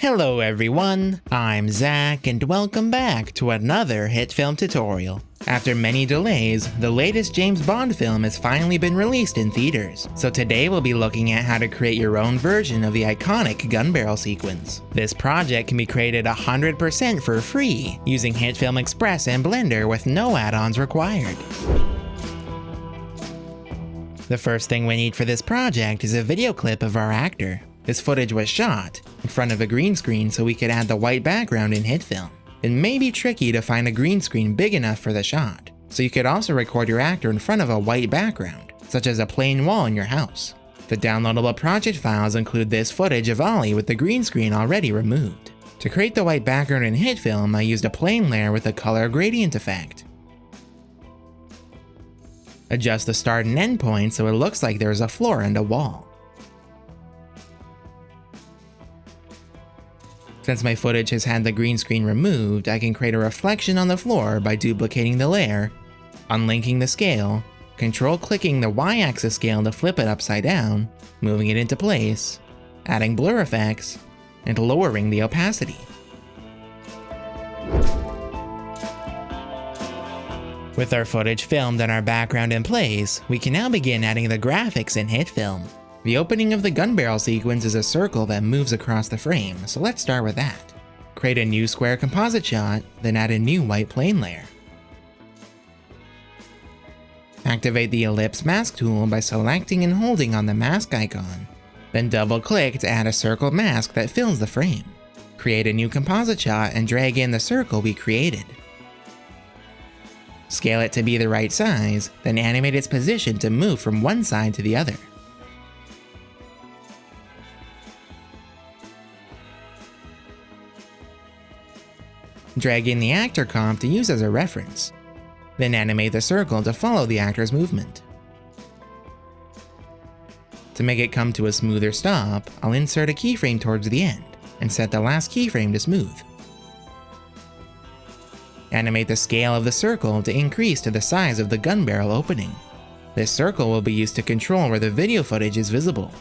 Hello everyone, I'm Zach and welcome back to another HitFilm tutorial. After many delays, the latest James Bond film has finally been released in theaters. So today we'll be looking at how to create your own version of the iconic gun barrel sequence. This project can be created 100% for free using HitFilm Express and Blender with no add-ons required. The first thing we need for this project is a video clip of our actor. This footage was shot in front of a green screen so we could add the white background in HitFilm. It may be tricky to find a green screen big enough for the shot, so you could also record your actor in front of a white background, such as a plain wall in your house. The downloadable project files include this footage of Ollie with the green screen already removed. To create the white background in HitFilm, I used a plane layer with a color gradient effect. Adjust the start and end point so it looks like there's a floor and a wall. Since my footage has had the green screen removed, I can create a reflection on the floor by duplicating the layer, unlinking the scale, control-clicking the Y-axis scale to flip it upside down, moving it into place, adding blur effects, and lowering the opacity. With our footage filmed and our background in place, we can now begin adding the graphics in HitFilm. The opening of the gun barrel sequence is a circle that moves across the frame, so let's start with that. Create a new square composite shot, then add a new white plane layer. Activate the ellipse mask tool by selecting and holding on the mask icon. Then double-click to add a circle mask that fills the frame. Create a new composite shot and drag in the circle we created. Scale it to be the right size, then animate its position to move from one side to the other. Drag in the actor comp to use as a reference. Then animate the circle to follow the actor's movement. To make it come to a smoother stop, I'll insert a keyframe towards the end and set the last keyframe to smooth. Animate the scale of the circle to increase to the size of the gun barrel opening. This circle will be used to control where the video footage is visible.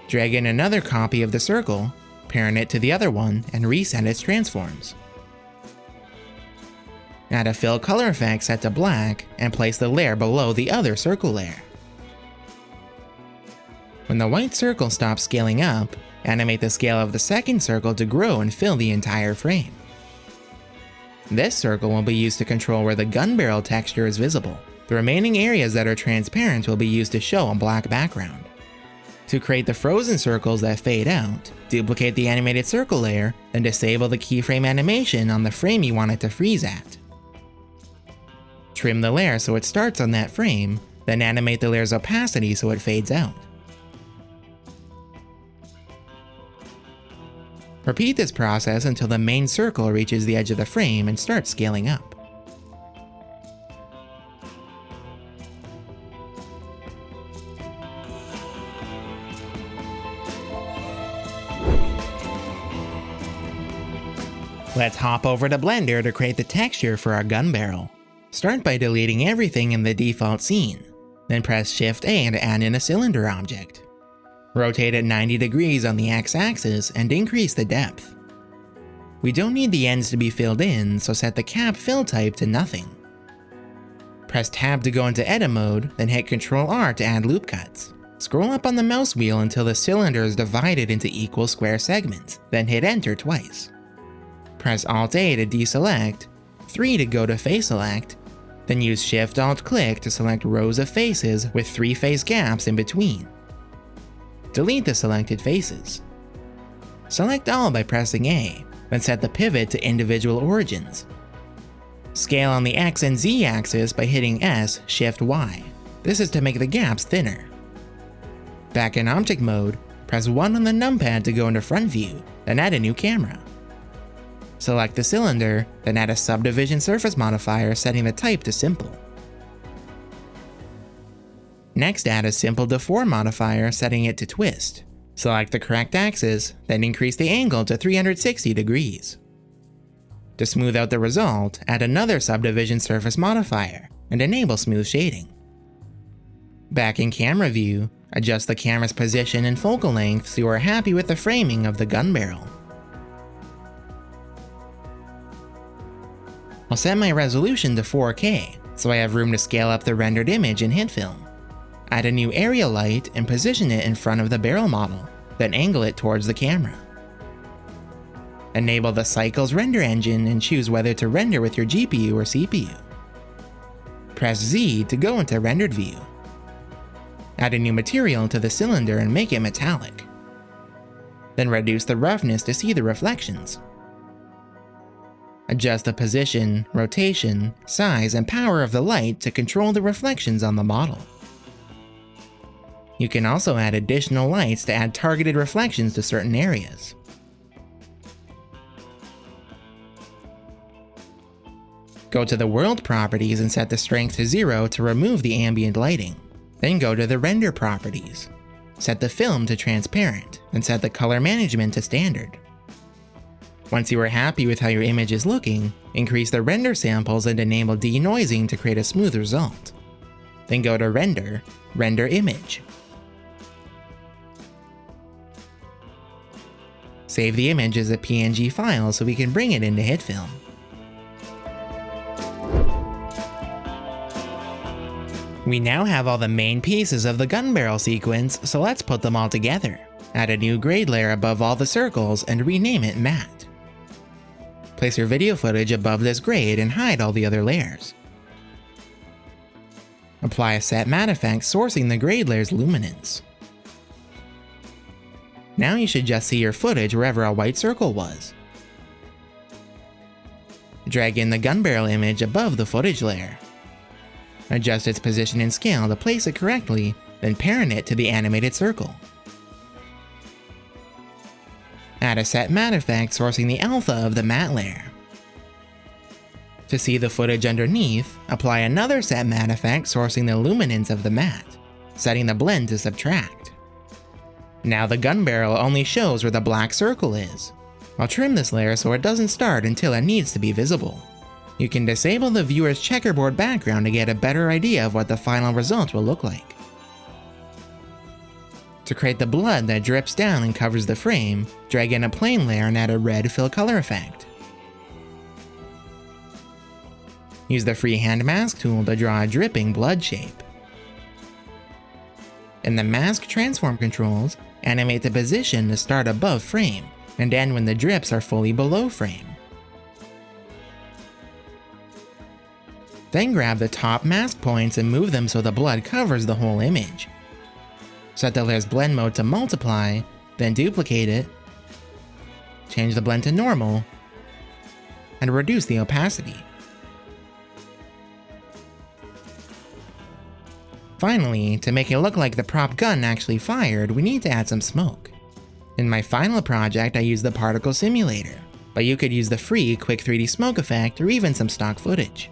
Drag in another copy of the circle, parent it to the other one, and reset its transforms. Add a fill color effect set to black and place the layer below the other circle layer. When the white circle stops scaling up, animate the scale of the second circle to grow and fill the entire frame. This circle will be used to control where the gun barrel texture is visible. The remaining areas that are transparent will be used to show a black background. To create the frozen circles that fade out, duplicate the animated circle layer, then disable the keyframe animation on the frame you want it to freeze at. Trim the layer so it starts on that frame, then animate the layer's opacity so it fades out. Repeat this process until the main circle reaches the edge of the frame and starts scaling up. Let's hop over to Blender to create the texture for our gun barrel. Start by deleting everything in the default scene, then press Shift-A to add in a cylinder object. Rotate it 90 degrees on the X-axis and increase the depth. We don't need the ends to be filled in, so set the cap fill type to nothing. Press Tab to go into edit mode, then hit Ctrl-R to add loop cuts. Scroll up on the mouse wheel until the cylinder is divided into equal square segments, then hit Enter twice. Press Alt-A to deselect, 3 to go to face select, then use Shift-Alt-Click to select rows of faces with 3 face gaps in between. Delete the selected faces. Select all by pressing A, then set the pivot to individual origins. Scale on the X and Z axis by hitting S, Shift-Y. This is to make the gaps thinner. Back in object mode, press 1 on the numpad to go into front view, then add a new camera. Select the cylinder, then add a subdivision surface modifier setting the type to simple. Next, add a simple deform modifier setting it to twist. Select the correct axis, then increase the angle to 360 degrees. To smooth out the result, add another subdivision surface modifier and enable smooth shading. Back in camera view, Adjust the camera's position and focal length so you are happy with the framing of the gun barrel. I'll set my resolution to 4K, so I have room to scale up the rendered image in HitFilm. Add a new area light and position it in front of the barrel model, then angle it towards the camera. Enable the Cycles render engine and choose whether to render with your GPU or CPU. Press Z to go into rendered view. Add a new material to the cylinder and make it metallic. Then reduce the roughness to see the reflections. Adjust the position, rotation, size, and power of the light to control the reflections on the model. You can also add additional lights to add targeted reflections to certain areas. Go to the world properties and set the strength to 0 to remove the ambient lighting. Then go to the render properties. Set the film to transparent and set the color management to standard. Once you are happy with how your image is looking, increase the render samples and enable denoising to create a smooth result. Then go to Render, Render Image. Save the image as a PNG file so we can bring it into HitFilm. We now have all the main pieces of the gun barrel sequence, so let's put them all together. Add a new grade layer above all the circles and rename it Matte. Place your video footage above this grade and hide all the other layers. Apply a set matte effect sourcing the grade layer's luminance. Now you should just see your footage wherever a white circle was. Drag in the gun barrel image above the footage layer. Adjust its position and scale to place it correctly, then parent it to the animated circle. Add a set matte effect sourcing the alpha of the matte layer. To see the footage underneath, apply another set matte effect sourcing the luminance of the matte, setting the blend to subtract. Now the gun barrel only shows where the black circle is. I'll trim this layer so it doesn't start until it needs to be visible. You can disable the viewer's checkerboard background to get a better idea of what the final result will look like. To create the blood that drips down and covers the frame, drag in a plane layer and add a red fill color effect. Use the freehand mask tool to draw a dripping blood shape. In the mask transform controls, animate the position to start above frame and end when the drips are fully below frame. Then grab the top mask points and move them so the blood covers the whole image. Set the layer's blend mode to multiply, then duplicate it, change the blend to normal, and reduce the opacity. Finally, to make it look like the prop gun actually fired, we need to add some smoke. In my final project, I used the particle simulator, but you could use the free Quick 3D smoke effect or even some stock footage.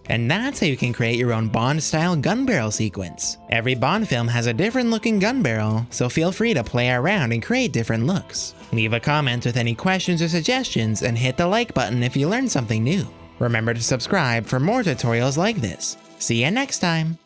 And that's how you can create your own Bond-style gun barrel sequence. Every Bond film has a different looking gun barrel, so feel free to play around and create different looks. Leave a comment with any questions or suggestions and hit the like button if you learned something new. Remember to subscribe for more tutorials like this. See you next time!